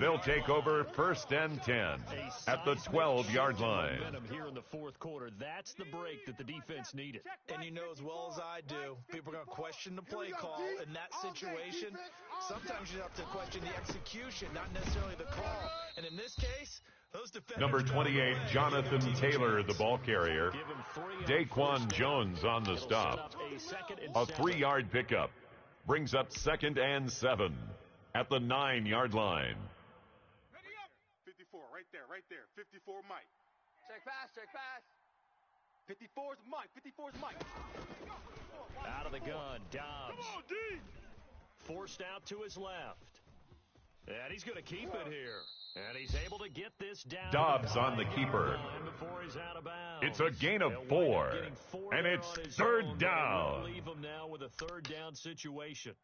They'll take over 1st and 10 at the 12-yard line. Here in the 4th quarter, that's the break that the defense needed. And you know as well as I do, people are going to question the play call in that situation. Sometimes you have to question the execution, not necessarily the call. And in this case, those defenders... Number 28, Jonathan Taylor, the ball carrier. Daquan Jones on the stop. A 3-yard pickup. Brings up 2nd and 7 at the 9-yard line. 54, right there. 54, Mike. Check pass. 54's Mike. 54's Mike. Out of the gun, Dobbs. Forced out to his left. And he's going to keep it here. And he's able to get this down. Dobbs on the keeper. Before he's out of bounds. It's a gain of 4. And it's 3rd down. Leave him now with a 3rd down situation.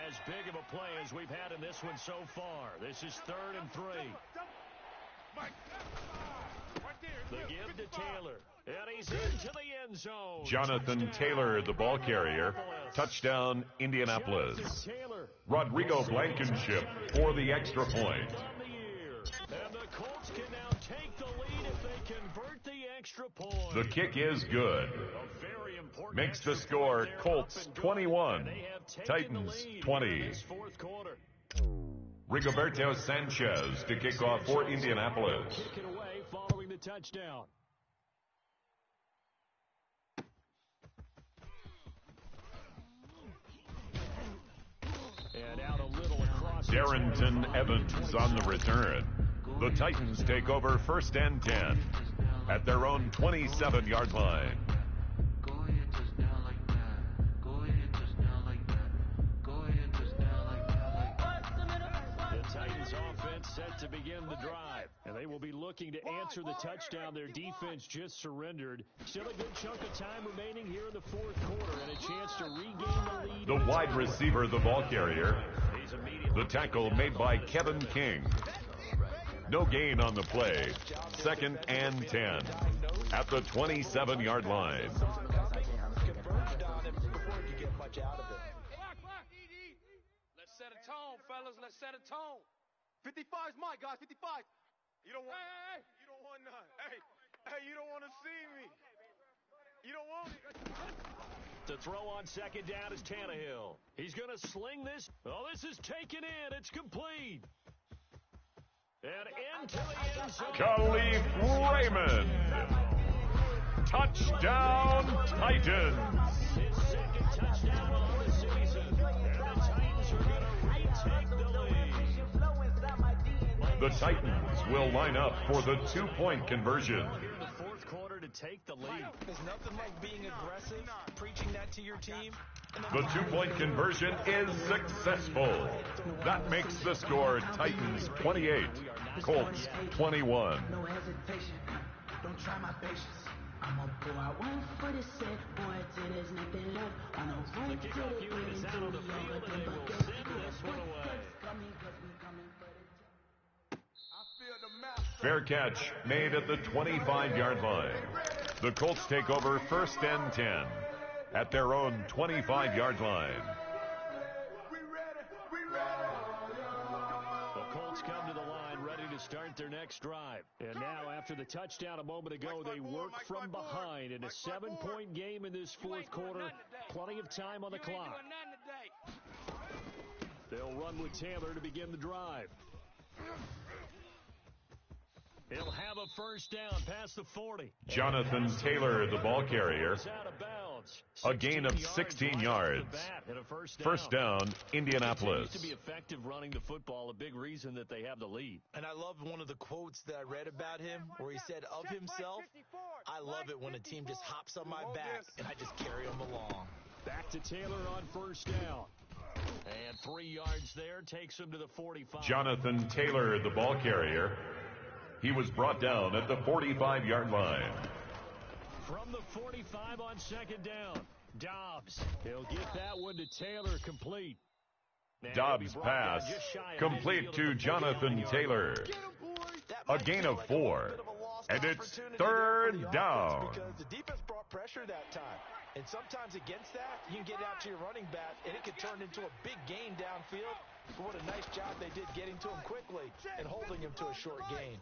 As big of a play as we've had in this one so far. This is 3rd and 3. The give to Taylor. And he's into the end zone. Jonathan Taylor, the ball carrier. Touchdown, Indianapolis. Rodrigo Blankenship for the extra point. And the Colts can now take the lead if they convert the extra point. The kick is good. Makes the score Colts 21, Titans 20. Rigoberto Sanchez to kick off for Indianapolis. Kick it away following the touchdown. And out a little across. Darrington Evans on the return. The Titans take over 1st and 10 at their own 27-yard line. Set to begin the drive, and they will be looking to answer the touchdown their defense just surrendered. Still a good chunk of time remaining here in the 4th quarter and a chance to regain the lead. The wide receiver, the ball carrier. The tackle made by Kevin King. No gain on the play. 2nd and 10 at the 27-yard line. Converged on it before you get much out of it. Let's set a tone, fellas. Let's set a tone. 55's Mike, guys. 55. You don't want. Hey. You don't want none. Hey. You don't want to see me. You don't want me. To throw on second down is Tannehill. He's going to sling this. Oh, this is taken in. It's complete. And into the end zone. Khalif Raymond. Touchdown, Titans! His second touchdown of the season. And the Titans are going to retake the lead. The Titans will line up for the two-point conversion. Here in the fourth quarter to take the lead. There's nothing like being aggressive, preaching that to your team. The two-point conversion is successful. That makes the score Titans 28, Colts 21. No hesitation, don't try my patience. I'm a boy, I went for the set, boy, till there's nothing left. On a run The to kickoff the unit is out on the field, and they will send this one away. Fair catch made at the 25-yard line. The Colts take over first and 10 at their own 25-yard line. The Colts come to the line ready to start their next drive. And now, after the touchdown a moment ago, they work from behind in a 7-point game in this fourth quarter. Plenty of time on the clock. They'll run with Taylor to begin the drive. He'll have a first down past the 40. Jonathan Taylor, the ball carrier. Out of bounds. A gain of 16 yards. First down, Indianapolis. To be effective running the football, a big reason that they have the lead. And I love one of the quotes that I read about him where he said of himself, I love it when a team just hops on my back and I just carry them along. Back to Taylor on first down. And 3 yards there takes him to the 45. Jonathan Taylor, the ball carrier. He was brought down at the 45-yard line. From the 45 on second down, Dobbs. He'll get that one to Taylor complete. Dobbs' pass complete to Jonathan Taylor. A gain of 4. And it's third down. Because the defense brought pressure that time. And sometimes against that, you can get out to your running back, and it can turn into a big gain downfield. But what a nice job they did getting to him quickly and holding him to a short gain.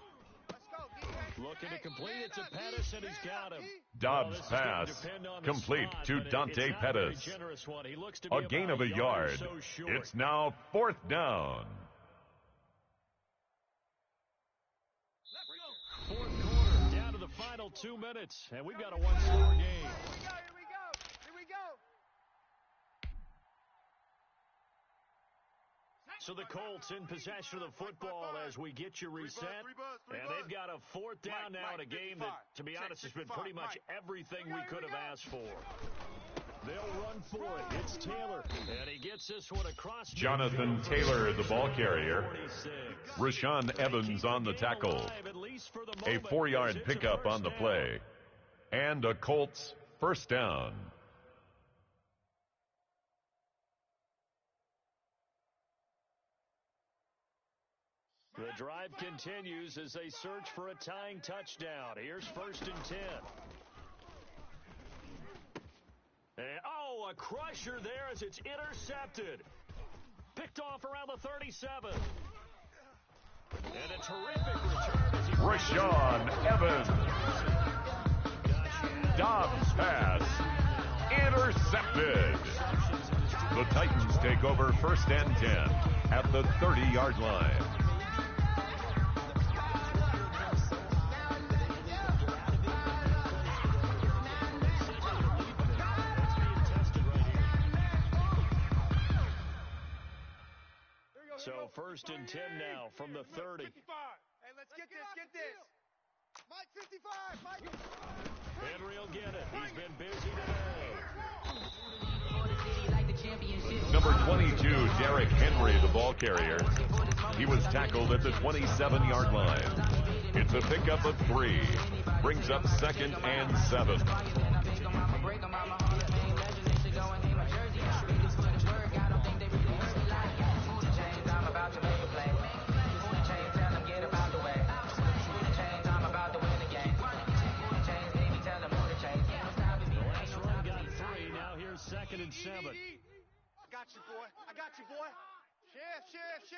Looking to complete it to Pettis, and he's got him. Dobbs' pass complete to Dante Pettis. A gain of a yard. It's now fourth down. Fourth quarter, down to the final 2 minutes, and we've got a one-score game. Here we go. So the Colts in possession of the football as we get you reset. And they've got a fourth down now in a game that, to be honest, has been pretty much everything we could have asked for. They'll run for it. It's Taylor, and he gets this one across. Jonathan Taylor, the ball carrier. Rashawn Evans on the tackle. A 4-yard pickup on the play. And a Colts first down. The drive continues as they search for a tying touchdown. Here's first and 10. And, a crusher there as it's intercepted. Picked off around the 37. And a terrific return as he... Rashawn Evans. Dobbs' pass. Intercepted. The Titans take over first and 10 at the 30-yard line. So first and 10 now from the 30. Hey, let's get this. Mike 55, Mike. Henry will get it. He's been busy today. Number 22, Derrick Henry, the ball carrier. He was tackled at the 27-yard line. It's a pickup of 3. Brings up second and 7. Second and 7. I got you, boy. Shift.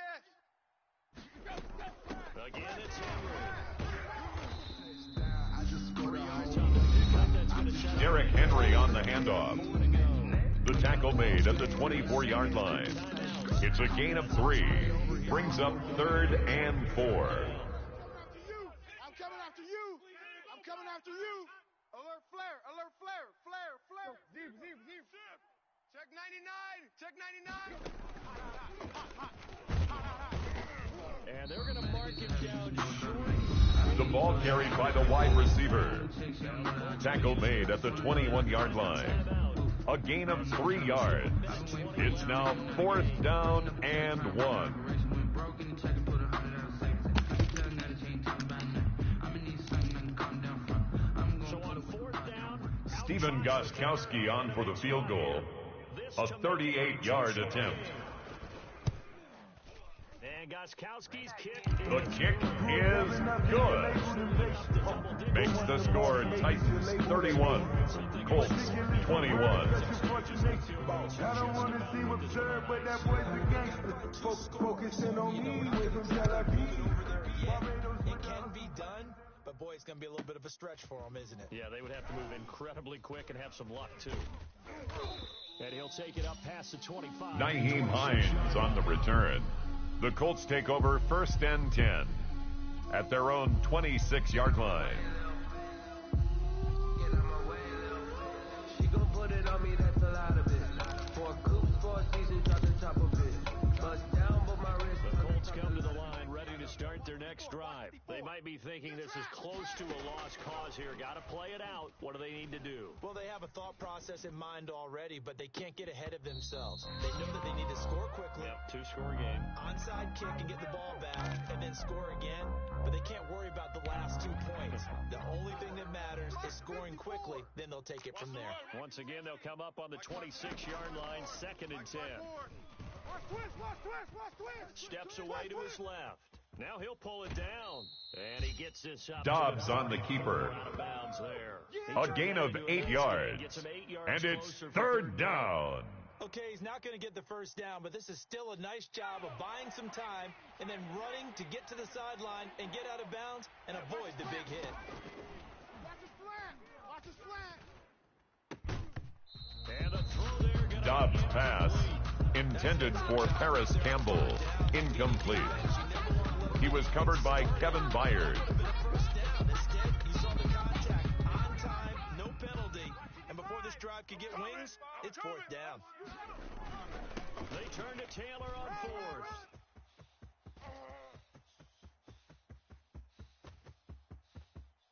Again, it's Henry. Derrick Henry on the handoff. The tackle made at the 24-yard line. It's a gain of 3. Brings up third and 4. I'm coming after you. Alert flag. 99! Check 99! And they're going to mark him down short. The ball carried by the wide receiver. Tackle made at the 21-yard line. A gain of 3 yards. It's now 4th down and 1. So on 4th down, Steven Gostkowski on for the field goal. A 38-yard attempt. And Gostkowski's kick. The kick is good. Makes the score Titans 31, Colts 21. I don't want to seem absurd, but that boy's a gangster. Focusing on me, away from Tel Aviv. It can be done, but boy, it's going to be a little bit of a stretch for him, isn't it? Yeah, they would have to move incredibly quick and have some luck, too. And he'll take it up past the 25. Nyheim Hines on the return. The Colts take over 1st and 10 at their own 26-yard line. She gon' put it on me, that's a lot of it. For a coupe, for a season, drop the top of it. Bust down, but my wrist. The Colts come to the line ready to start their next drive. They might be thinking this is close to a lost cause here. Got to play it out. What do they need to do? Well, they have a thought process in mind already, but they can't get ahead of themselves. They know that they need to score quickly. Yep, 2-score game. Onside kick and get the ball back, and then score again. But they can't worry about the last 2 points. The only thing that matters is scoring quickly. Then they'll take it from there. Once again, they'll come up on the 26-yard line, 2nd and 10. Steps away to his left. Now he'll pull it down. And he gets this up. Dobbs on the keeper. Out of bounds there. A gain of 8 yards. And it's 3rd down. Okay, he's not going to get the 1st down, but this is still a nice job of buying some time and then running to get to the sideline and get out of bounds and avoid the big hit. And a throw there. Dobbs' pass, intended for Paris Campbell, incomplete. He was covered by Kevin Byard. Instead, he saw the contact on time, no penalty. And before this drive could get wings, it's 4th down. They turn to Taylor on 4th.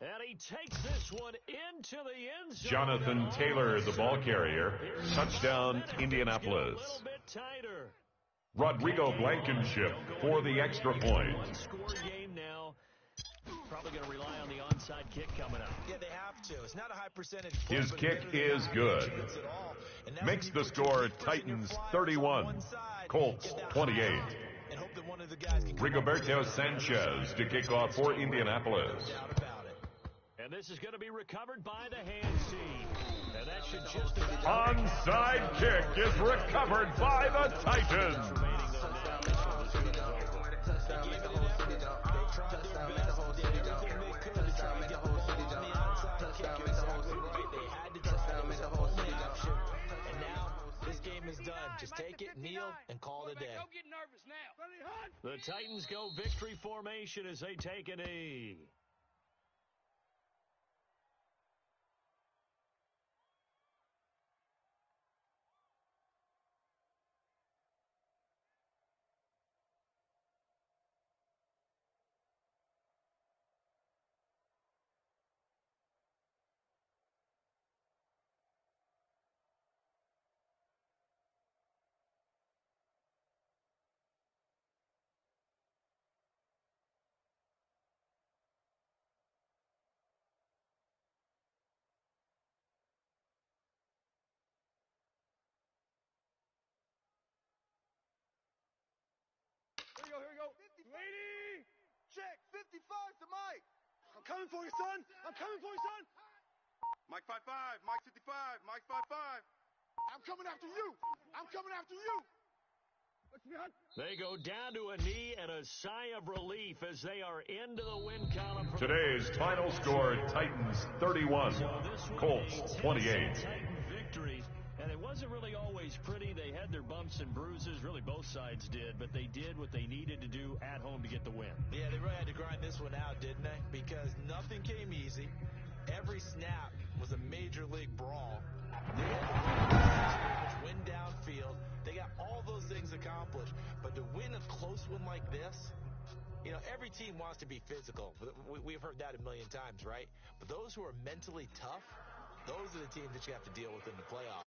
And he takes this one into the end zone. Jonathan Taylor, the ball carrier. Touchdown, Indianapolis. A little bit tighter. Rodrigo Blankenship for the extra point. One-score game now. Probably going to rely on the onside kick coming up. Yeah, they have to. It's not a high percentage. His kick is good. Makes the score Titans 31, Colts 28. Rigoberto Sanchez to kick off for Indianapolis. And this is going to be recovered by the hand team. And that should just onside kick is recovered by the Titans. And now this game is done. Just take it, kneel, and call it a day. Don't get nervous now. The Titans go victory formation as they take a knee. Here we go. Lady! Check, 55 to Mike. I'm coming for you, son. I'm coming for you, son. Mike 5-5, Mike 55, Mike 5-5. I'm coming after you. I'm coming after you. They go down to a knee and a sigh of relief as they are into the win column. Today's final score, Titans 31, Colts 28. Titan victory. And it wasn't really always pretty. They had their bumps and bruises. Really, both sides did. But they did what they needed to do at home to get the win. Yeah, they really had to grind this one out, didn't they? Because nothing came easy. Every snap was a major league brawl. They had to win down those things accomplished. But to win a close one like this, you know, every team wants to be physical. We've heard that a million times, right? But those who are mentally tough, those are the teams that you have to deal with in the playoffs.